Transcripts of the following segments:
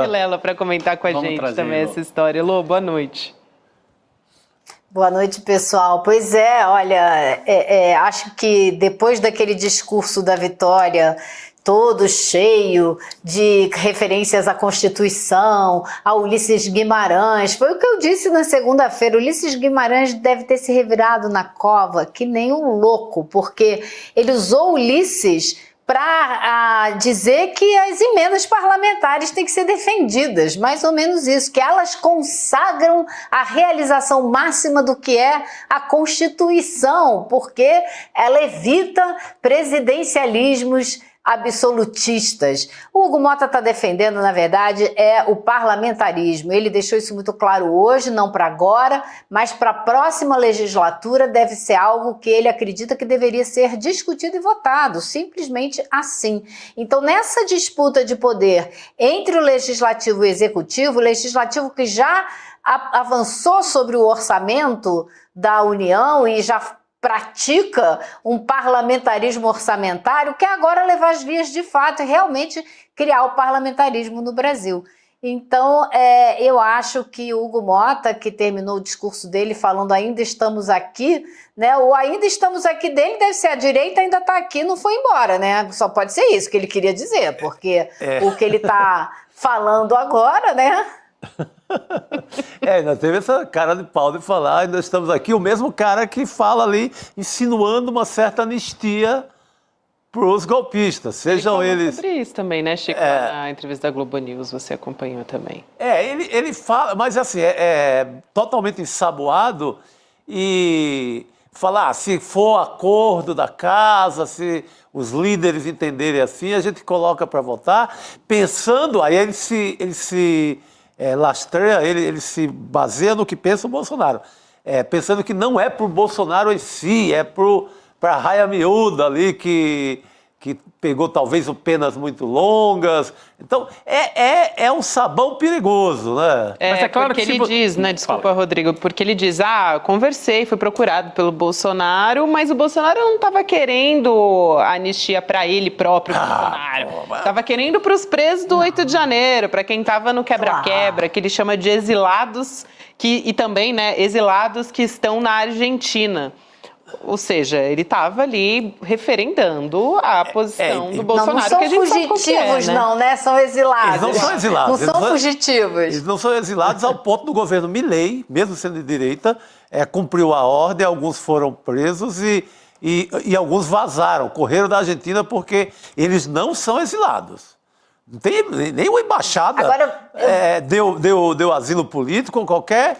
Vilela para comentar com a gente também essa história. Lô, boa noite. Boa noite, pessoal. Pois é, olha, acho que depois daquele discurso da Vitória, todo cheio de referências à Constituição, a Ulisses Guimarães, foi o que eu disse na segunda-feira, Ulisses Guimarães deve ter se revirado na cova que nem um louco, porque ele usou Ulisses para dizer que as emendas parlamentares têm que ser defendidas, mais ou menos isso, que elas consagram a realização máxima do que é a Constituição, porque ela evita presidencialismos absolutistas. O Hugo Motta está defendendo, na verdade, o parlamentarismo. Ele deixou isso muito claro hoje, não para agora, mas para a próxima legislatura deve ser algo que ele acredita que deveria ser discutido e votado, simplesmente assim. Então, nessa disputa de poder entre o legislativo e o legislativo que já avançou sobre o orçamento da União e já pratica um parlamentarismo orçamentário, que agora levar as vias de fato e realmente criar o parlamentarismo no Brasil. Então, eu acho que o Hugo Motta, que terminou o discurso dele falando ainda estamos aqui, né? O ainda estamos aqui dele deve ser a direita ainda está aqui, não foi embora, né? Só pode ser isso que ele queria dizer, porque o que ele está falando agora, né? Ainda teve essa cara de pau de falar, ainda estamos aqui, o mesmo cara que fala ali, insinuando uma certa anistia para os golpistas, sejam eles... sobre isso também, né, Chico? Na entrevista da Globo News, você acompanhou também. Ele fala, mas assim, é totalmente ensaboado e falar, se for acordo da casa, se os líderes entenderem assim, a gente coloca para votar, pensando, aí ele se lastreia, ele se baseia no que pensa o Bolsonaro, pensando que não é para o Bolsonaro em si, é para a raia miúda ali que pegou talvez penas muito longas. Então, é um sabão perigoso, né? Mas é claro porque que ele diz, né? Desculpa, fala. Rodrigo, porque ele diz, conversei, fui procurado pelo Bolsonaro, mas o Bolsonaro não estava querendo anistia para ele próprio, Bolsonaro. Estava querendo para os presos do 8 de janeiro, para quem estava no quebra-quebra, que ele chama de exilados, e também, né, exilados que estão na Argentina. Ou seja, ele estava ali referendando a posição do Bolsonaro. Não são que a gente fugitivos, né? Não, né? São exilados. Eles não são exilados. Não são fugitivos. Eles não são exilados ao ponto do governo Milei, mesmo sendo de direita, cumpriu a ordem, alguns foram presos e alguns vazaram, correram da Argentina porque eles não são exilados. Não tem nenhuma embaixada. Agora, deu asilo político, qualquer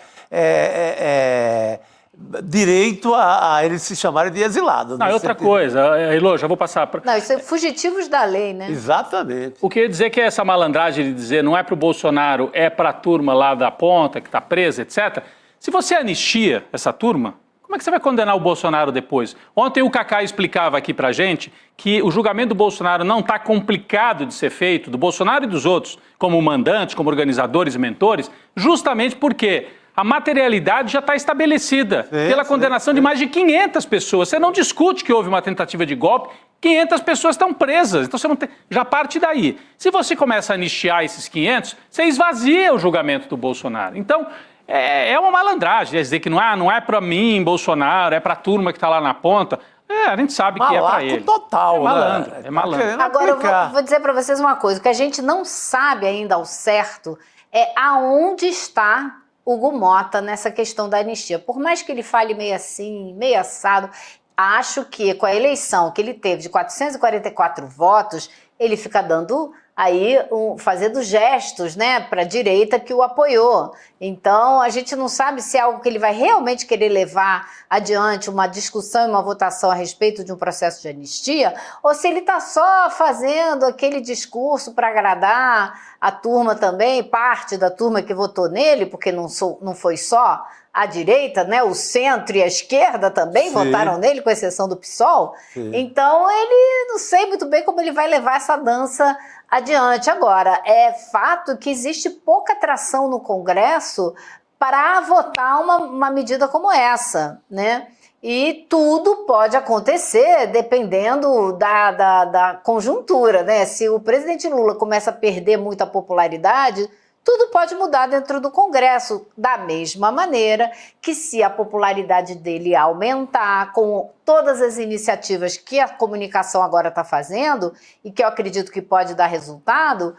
direito a eles se chamarem de exilados. Não, é outra coisa. Elô, já vou passar para... Não, isso é fugitivos da lei, né? Exatamente. O que eu ia dizer que essa malandragem de dizer não é para o Bolsonaro, é para a turma lá da ponta, que está presa, etc. Se você anistia essa turma, como é que você vai condenar o Bolsonaro depois? Ontem o Cacá explicava aqui para gente que o julgamento do Bolsonaro não está complicado de ser feito, do Bolsonaro e dos outros, como mandantes, como organizadores e mentores, justamente porque a materialidade já está estabelecida pela condenação de mais de 500 pessoas. Você não discute que houve uma tentativa de golpe, 500 pessoas estão presas, então você não tem, já parte daí. Se você começa a anistiar esses 500, você esvazia o julgamento do Bolsonaro. Então, é uma malandragem, é dizer que não é para mim, Bolsonaro, é para a turma que está lá na ponta. A gente sabe que é para ele. Total, é malandro, né? É malandro. Agora, eu vou dizer para vocês uma coisa, o que a gente não sabe ainda ao certo é aonde está Hugo Motta nessa questão da anistia. Por mais que ele fale meio assim, meio assado, acho que com a eleição que ele teve de 444 votos, ele fica dando aí, fazendo gestos, né, para a direita que o apoiou. Então, a gente não sabe se é algo que ele vai realmente querer levar adiante, uma discussão e uma votação a respeito de um processo de anistia, ou se ele está só fazendo aquele discurso para agradar a turma também, parte da turma que votou nele, porque não foi só a direita, né, o centro e a esquerda também votaram nele, com exceção do PSOL. Sim. Então, ele não sei muito bem como ele vai levar essa dança adiante. Agora, é fato que existe pouca atração no Congresso para votar uma medida como essa, né? E tudo pode acontecer dependendo da conjuntura, né? Se o presidente Lula começa a perder muita popularidade, tudo pode mudar dentro do Congresso, da mesma maneira que se a popularidade dele aumentar com todas as iniciativas que a comunicação agora está fazendo e que eu acredito que pode dar resultado,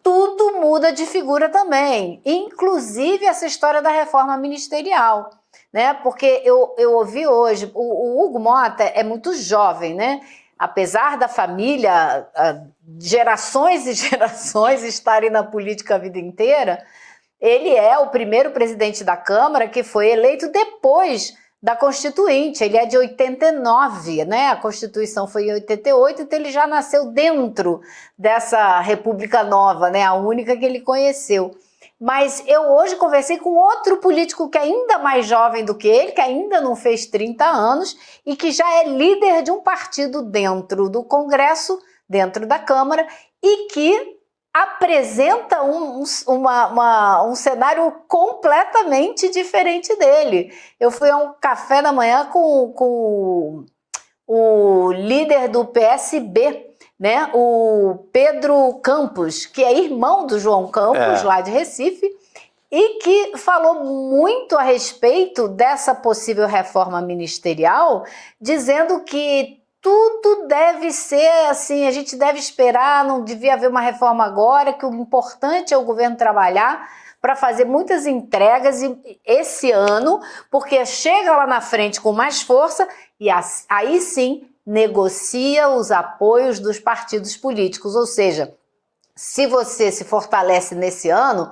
tudo muda de figura também, inclusive essa história da reforma ministerial. Né? Porque eu ouvi hoje, o Hugo Mota é muito jovem, né? Apesar da família, gerações e gerações estarem na política a vida inteira, ele é o primeiro presidente da Câmara que foi eleito depois da Constituinte. Ele é de 89, né? A Constituição foi em 88, então ele já nasceu dentro dessa República Nova, né? A única que ele conheceu. Mas eu hoje conversei com outro político que é ainda mais jovem do que ele, que ainda não fez 30 anos e que já é líder de um partido dentro do Congresso, dentro da Câmara, e que apresenta um cenário completamente diferente dele. Eu fui a um café da manhã com o líder do PSB, né, o Pedro Campos, que é irmão do João Campos, lá de Recife, e que falou muito a respeito dessa possível reforma ministerial, dizendo que tudo deve ser assim, a gente deve esperar, não devia haver uma reforma agora, que o importante é o governo trabalhar para fazer muitas entregas esse ano, porque chega lá na frente com mais força e aí sim negocia os apoios dos partidos políticos, ou seja, se você se fortalece nesse ano,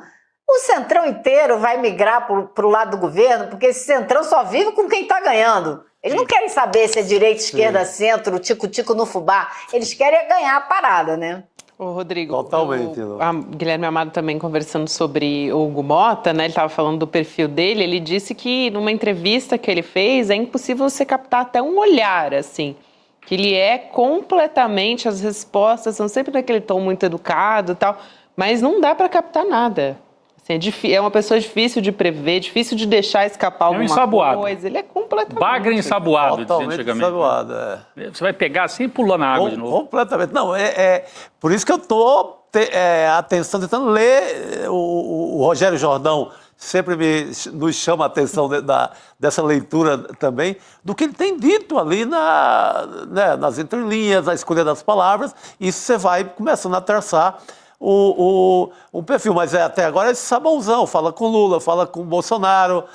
o Centrão inteiro vai migrar para o lado do governo, porque esse Centrão só vive com quem está ganhando. Eles não querem saber se é direita, esquerda, centro, tico-tico no fubá. Eles querem ganhar a parada, né? Ô, Rodrigo, totalmente. a Guilherme Amado também conversando sobre o Hugo Mota, né? Ele estava falando do perfil dele, ele disse que numa entrevista que ele fez é impossível você captar até um olhar, assim, que ele é completamente, as respostas são sempre naquele tom muito educado e tal, mas não dá para captar nada. Assim, é uma pessoa difícil de prever, difícil de deixar escapar alguma coisa. Ele é completamente... Bagre ensaboado, totalmente ensaboado, Você vai pegar assim e pular na água de novo. Completamente. Não, por isso que eu estou tentando ler o Rogério Jordão, sempre nos chama a atenção dessa leitura também, do que ele tem dito ali nas entrelinhas, na escolha das palavras. Isso você vai começando a traçar o perfil. Mas até agora é esse sabãozão, fala com Lula, fala com Bolsonaro,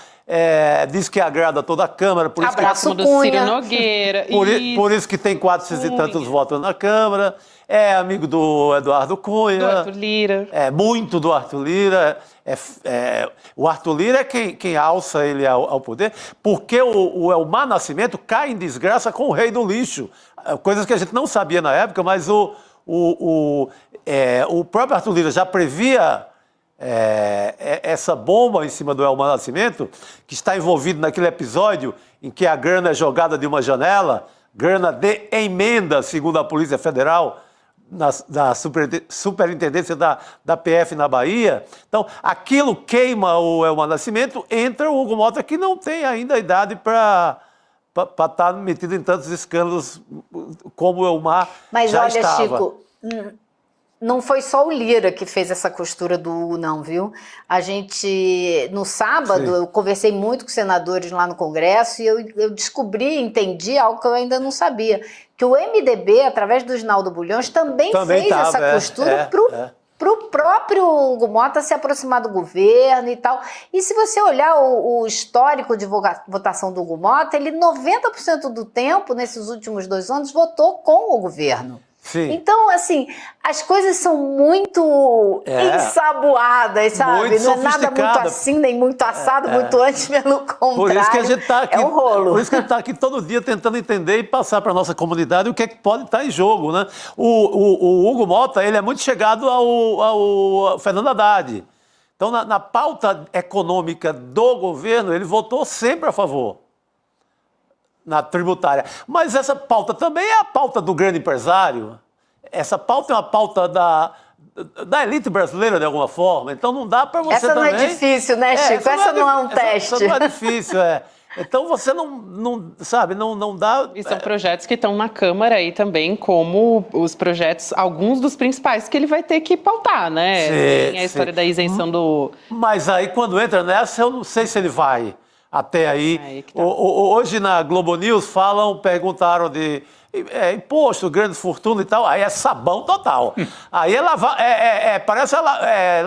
diz que agrada toda a Câmara. Por Abraço do Ciro Nogueira. Por isso que tem 400 e tantos votos na Câmara. É amigo do Eduardo Cunha. Do Arthur Lira. É muito do Arthur Lira. O Arthur Lira é quem alça ele ao poder, porque o Elmar Nascimento cai em desgraça com o rei do lixo. Coisas que a gente não sabia na época, mas o próprio Arthur Lira já previa essa bomba em cima do Elmar Nascimento, que está envolvido naquele episódio em que a grana é jogada de uma janela, grana de emenda, segundo a Polícia Federal, da superintendência da PF na Bahia. Então, aquilo queima o Elmar Nascimento, entra o Hugo Mota, que não tem ainda a idade para estar metido em tantos escândalos como o Elmar já estava. Mas olha, Chico, não foi só o Lira que fez essa costura do Hugo, não, viu? A gente, no sábado, eu conversei muito com senadores lá no Congresso e eu entendi algo que eu ainda não sabia, que o MDB, através do Ginaldo Bulhões, também fez essa costura para o próprio Hugo Mota se aproximar do governo e tal. E se você olhar o histórico de votação do Hugo Mota, ele 90% do tempo, nesses últimos 2 anos, votou com o governo. Sim. Então, assim, as coisas são muito ensaboadas, sabe? Muito não é nada muito assim, nem muito assado, muito antes, pelo contrário. Por isso que a gente está aqui, é um rolo. Por isso que a gente está aqui todo dia tentando entender e passar para a nossa comunidade o que é que pode estar em jogo, né? O Hugo Mota, ele é muito chegado ao Fernando Haddad. Então, na pauta econômica do governo, ele votou sempre a favor. Na tributária. Mas essa pauta também é a pauta do grande empresário. Essa pauta é uma pauta da elite brasileira, de alguma forma. Então não dá para você também... Essa não é difícil, né, Chico? Essa não é um teste. Essa não é difícil, Então você não sabe, não dá... E são projetos que estão na Câmara aí também, como os projetos, alguns dos principais que ele vai ter que pautar, né? Tem a história da isenção do... Mas aí quando entra nessa, eu não sei se ele vai até aí. Aí que tá. Hoje na Globo News perguntaram de imposto, grande fortuna e tal, aí é sabão total. Aí parece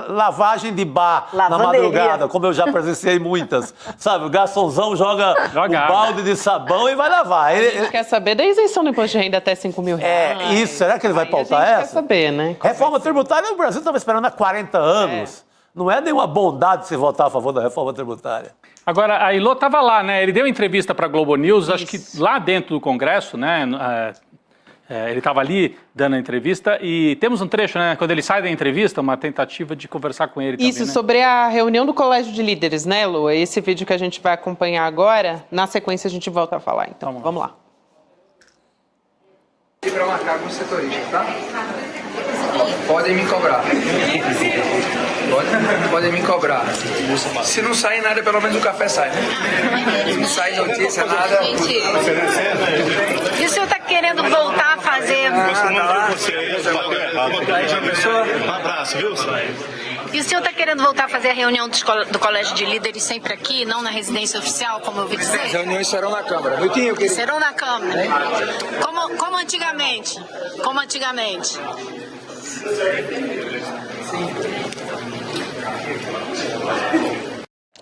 lavagem de bar na madrugada, como eu já presenciei muitas. Sabe, o garçonzão joga um balde de sabão e vai lavar. A gente quer saber da isenção do imposto de renda até R$5.000. Isso, será que ele vai pautar essa? A gente quer saber, né? Reforma tributária, o Brasil estava esperando há 40 anos. Não é nenhuma bondade se votar a favor da reforma tributária. Agora, a Ailô estava lá, né? Ele deu entrevista para a Globo News, acho que lá dentro do Congresso, né? Ele estava ali dando a entrevista e temos um trecho, né? Quando ele sai da entrevista, uma tentativa de conversar com ele Isso, também, né? sobre a reunião do Colégio de Líderes, né, Lu? Esse vídeo que a gente vai acompanhar agora, na sequência a gente volta a falar. Então, vamos lá. Para marcar com os setoristas, tá? Podem me cobrar. Podem me cobrar. Se não sair nada, pelo menos o café sai, né? Se não sair notícia, nada. E o senhor está querendo voltar a fazer? Um abraço, viu? E o senhor está querendo voltar a fazer a reunião do Colégio de Líderes sempre aqui, não na residência oficial, como eu ouvi dizer? As reuniões serão na Câmara. Miltinho, querido. Serão na Câmara. Como antigamente. Como antigamente.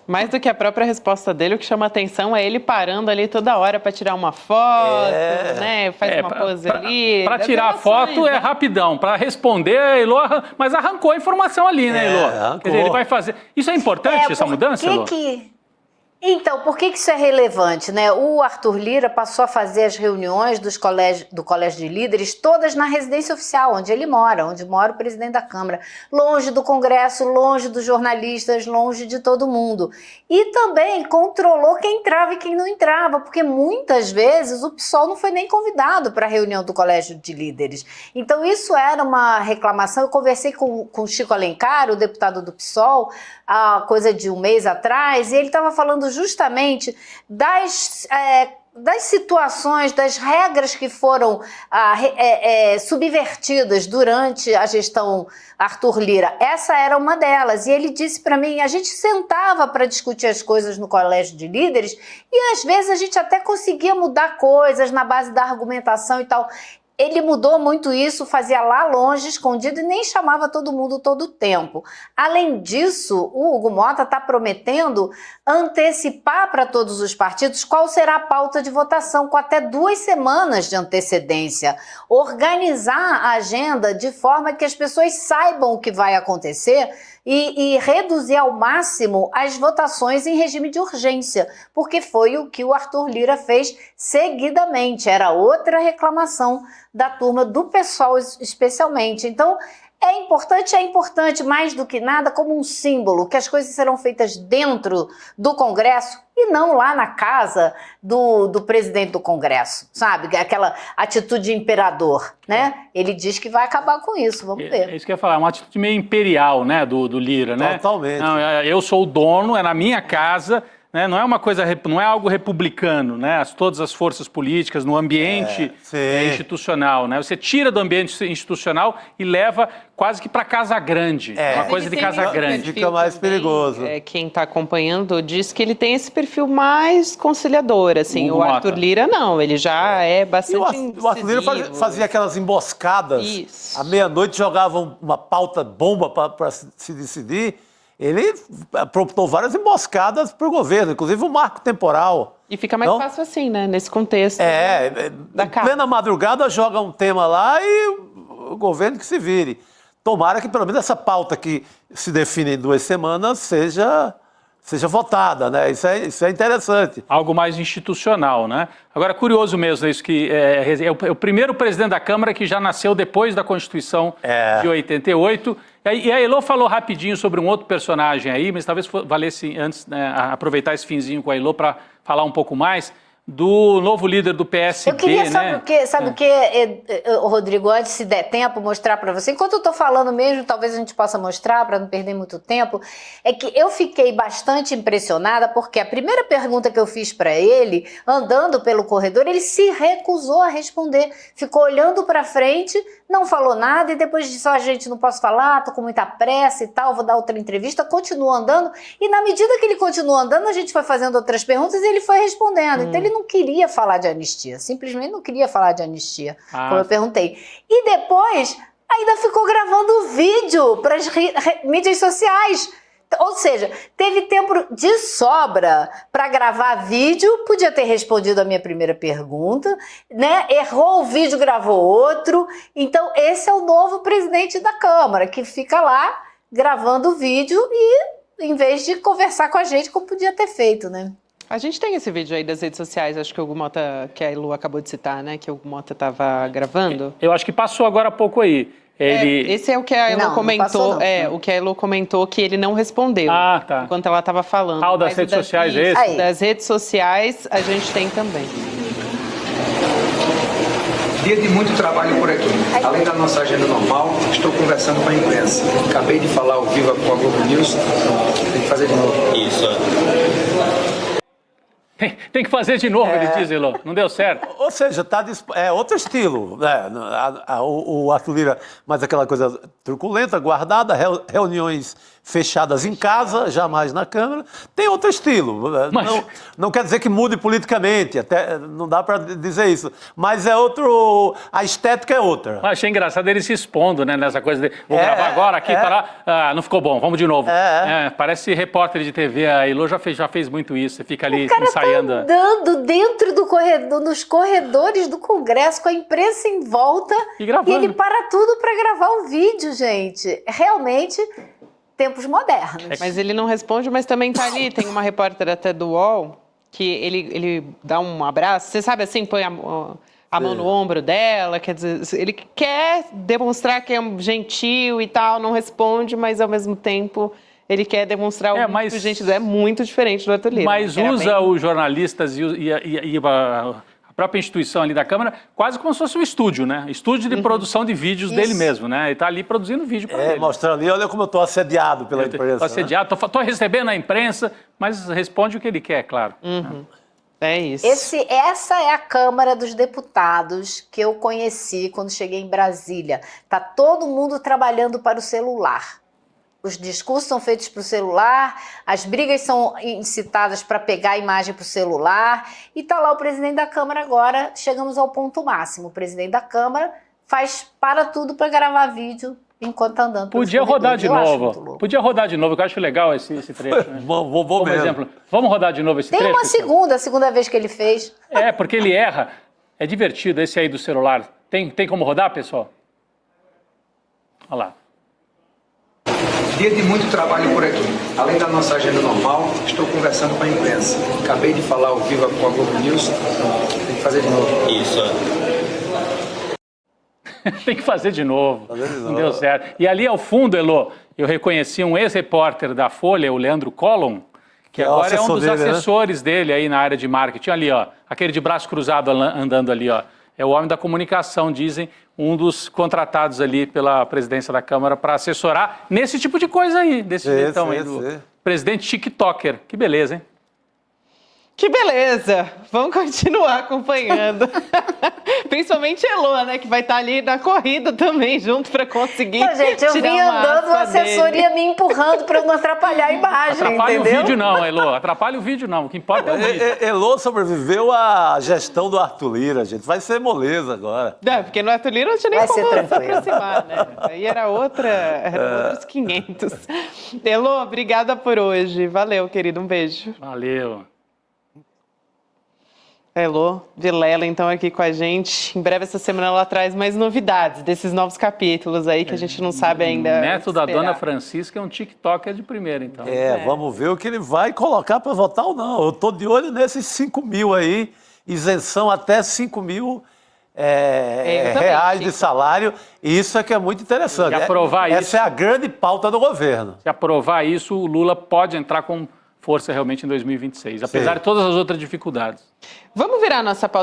Mais do que a própria resposta dele, o que chama atenção é ele parando ali toda hora para tirar uma foto, né? Faz uma pose ali. Para tirar a foto é rapidão, para responder a Ailô, mas arrancou a informação ali, né, Ailô? Quer dizer, ele vai fazer... Isso é importante, essa mudança, Ailô? Então, por que isso é relevante, né? O Arthur Lira passou a fazer as reuniões do Colégio de Líderes todas na residência oficial, onde ele mora, onde mora o presidente da Câmara, longe do Congresso, longe dos jornalistas, longe de todo mundo. E também controlou quem entrava e quem não entrava, porque muitas vezes o PSOL não foi nem convidado para a reunião do Colégio de Líderes. Então isso era uma reclamação. Eu conversei com o Chico Alencar, o deputado do PSOL, há coisa de um mês atrás, e ele estava falando justamente das situações, das regras que foram subvertidas durante a gestão Arthur Lira. Essa era uma delas. E ele disse para mim, a gente sentava para discutir as coisas no Colégio de Líderes e às vezes a gente até conseguia mudar coisas na base da argumentação e tal. Ele mudou muito isso, fazia lá longe, escondido, e nem chamava todo mundo todo o tempo. Além disso, o Hugo Mota está prometendo antecipar para todos os partidos qual será a pauta de votação, com até 2 semanas de antecedência. Organizar a agenda de forma que as pessoas saibam o que vai acontecer e reduzir ao máximo as votações em regime de urgência, porque foi o que o Arthur Lira fez seguidamente. Era outra reclamação da turma do PSOL especialmente. Então, é importante mais do que nada como um símbolo, que as coisas serão feitas dentro do Congresso e não lá na casa do presidente do Congresso, sabe? Aquela atitude de imperador, né? Ele diz que vai acabar com isso, vamos ver. É isso que eu ia falar, uma atitude meio imperial, né, do Lira, né? Totalmente. Não, eu sou o dono, é na minha casa, né? Não é uma coisa, não é algo republicano, né? Todas as forças políticas no ambiente institucional, né? Você tira do ambiente institucional e leva quase que para casa grande, uma coisa de casa grande. Fica mais perigoso. Quem está acompanhando diz que ele tem esse perfil mais conciliador, assim. O Arthur Lira não, ele já é bastante o Arthur Lira fazia aquelas emboscadas. Isso. À meia-noite jogavam uma pauta bomba para se decidir. Ele propôs várias emboscadas para o governo, inclusive o marco temporal. E fica mais fácil assim, né? Nesse contexto. Em plena madrugada joga um tema lá e o governo que se vire. Tomara que pelo menos essa pauta que se define em 2 semanas seja votada, né? Isso é interessante. Algo mais institucional, né? Agora, curioso mesmo isso, que é o primeiro presidente da Câmara que já nasceu depois da Constituição de 88. E a Ailô falou rapidinho sobre um outro personagem aí, mas talvez valesse antes, né, aproveitar esse finzinho com a Ailô para falar um pouco mais do novo líder do PSB, Eu queria, né? sabe o que, Rodrigo, antes, se der tempo, mostrar para você, enquanto eu estou falando mesmo, talvez a gente possa mostrar, para não perder muito tempo, é que eu fiquei bastante impressionada, porque a primeira pergunta que eu fiz para ele, andando pelo corredor, ele se recusou a responder, ficou olhando para frente, não falou nada, e depois disse, gente, não posso falar, tô com muita pressa e tal, vou dar outra entrevista, continuou andando, e na medida que ele continuou andando, a gente foi fazendo outras perguntas e ele foi respondendo, então ele não queria falar de anistia, simplesmente não queria falar de anistia, como eu perguntei. E depois, ainda ficou gravando vídeo para as mídias sociais. Ou seja, teve tempo de sobra para gravar vídeo, podia ter respondido a minha primeira pergunta, né? Errou o vídeo, gravou outro. Então, esse é o novo presidente da Câmara, que fica lá gravando vídeo e, em vez de conversar com a gente, como podia ter feito, né? A gente tem esse vídeo aí das redes sociais, acho que o Hugo Mota, que a Elu acabou de citar, né? Que o Hugo Mota estava gravando. Eu acho que passou agora há pouco aí. Esse é o que a Elu comentou. Não passou, o que a Elu comentou que ele não respondeu. Ah, tá. Enquanto ela estava falando. Ah, o das redes sociais, é esse? Das redes sociais, a gente tem também. Dia de muito trabalho por aqui. Além da nossa agenda normal, estou conversando com a imprensa. Acabei de falar ao vivo com a Globo News. Tem que fazer de novo. Isso. Tem que fazer de novo, ele diz, Elô. Não deu certo. Ou seja, é outro estilo, né? O Arthur Lira, mais aquela coisa truculenta, guardada, reuniões fechadas em casa, jamais na Câmara. Tem outro estilo. Mas... Não quer dizer que mude politicamente, até não dá para dizer isso. Mas é outro. A estética é outra. Mas achei engraçado ele se expondo, né? Nessa coisa de vou gravar agora aqui, parar. Não ficou bom, vamos de novo. Parece repórter de TV, a Elô já fez muito isso. Você fica ali ensaiando. Tá andando dentro do corredor, nos corredores do Congresso, com a imprensa em volta. E gravando. E ele para tudo para gravar o vídeo, gente. Realmente, tempos modernos. Mas ele não responde, mas também tá ali. Tem uma repórter até do UOL que ele dá um abraço. Você sabe assim, põe a mão no ombro dela. Quer dizer, ele quer demonstrar que é gentil e tal, não responde, mas ao mesmo tempo... Ele quer demonstrar o muito gentil. É muito diferente do Arthur Lira. Mas usa os jornalistas e a própria instituição ali da Câmara quase como se fosse um estúdio, né? Estúdio de produção de vídeos dele mesmo, né? Ele está ali produzindo vídeo para ele. Mostrando ali, olha como eu estou assediado pela imprensa. Estou assediado, estou recebendo a imprensa, mas responde o que ele quer, claro. É isso. Essa é a Câmara dos Deputados que eu conheci quando cheguei em Brasília. Tá todo mundo trabalhando para o celular. Os discursos são feitos para o celular, as brigas são incitadas para pegar a imagem para o celular, e está lá o presidente da Câmara agora, chegamos ao ponto máximo. O presidente da Câmara para tudo para gravar vídeo enquanto está andando. Podia rodar de novo. Podia rodar de novo, que eu acho legal esse trecho. Né? Vou mesmo. Exemplo, vamos rodar de novo esse trecho? Tem uma segunda vez que ele fez. Porque ele erra. É divertido esse aí do celular. Tem como rodar, pessoal? Olha lá. Dia de muito trabalho por aqui. Além da nossa agenda normal, estou conversando com a imprensa. Acabei de falar ao vivo com a Globo News. Tem que fazer de novo. Isso. Tem que fazer de novo. Não deu certo. E ali ao fundo, Elô, eu reconheci um ex-repórter da Folha, o Leandro Collum, que agora é um dos assessores dele aí na área de marketing. Ali, ó, aquele de braço cruzado andando ali, ó. É o homem da comunicação, dizem, um dos contratados ali pela presidência da Câmara para assessorar nesse tipo de coisa aí, desse jeitão aí do presidente TikToker. Que beleza, hein? Que beleza! Vamos continuar acompanhando. Principalmente Elô, né? Que vai estar ali na corrida também, junto para conseguir. Gente, eu vim andando, a assessoria me empurrando para eu não atrapalhar a imagem. Atrapalha entendeu? O vídeo, não, Elô. Atrapalha o vídeo, não. O que importa é o vídeo. Elô sobreviveu à gestão do Arthur Lira, gente. Vai ser moleza agora. Não, porque no Arthur Lira não tinha nem como se aproximar, né? Aí eram outros 500. Elô, obrigada por hoje. Valeu, querido. Um beijo. Valeu. Elô Vilela, então, aqui com a gente. Em breve, essa semana, ela traz mais novidades desses novos capítulos aí que a gente não sabe ainda. O neto da dona Francisca é um TikToker de primeira, então. Vamos ver o que ele vai colocar para votar ou não. Eu estou de olho nesses 5 mil aí, isenção até 5 mil reais de salário. E isso é que é muito interessante. Se aprovar Essa é a grande pauta do governo. Se aprovar isso, o Lula pode entrar com força realmente em 2026, apesar de todas as outras dificuldades. Vamos virar nossa pauta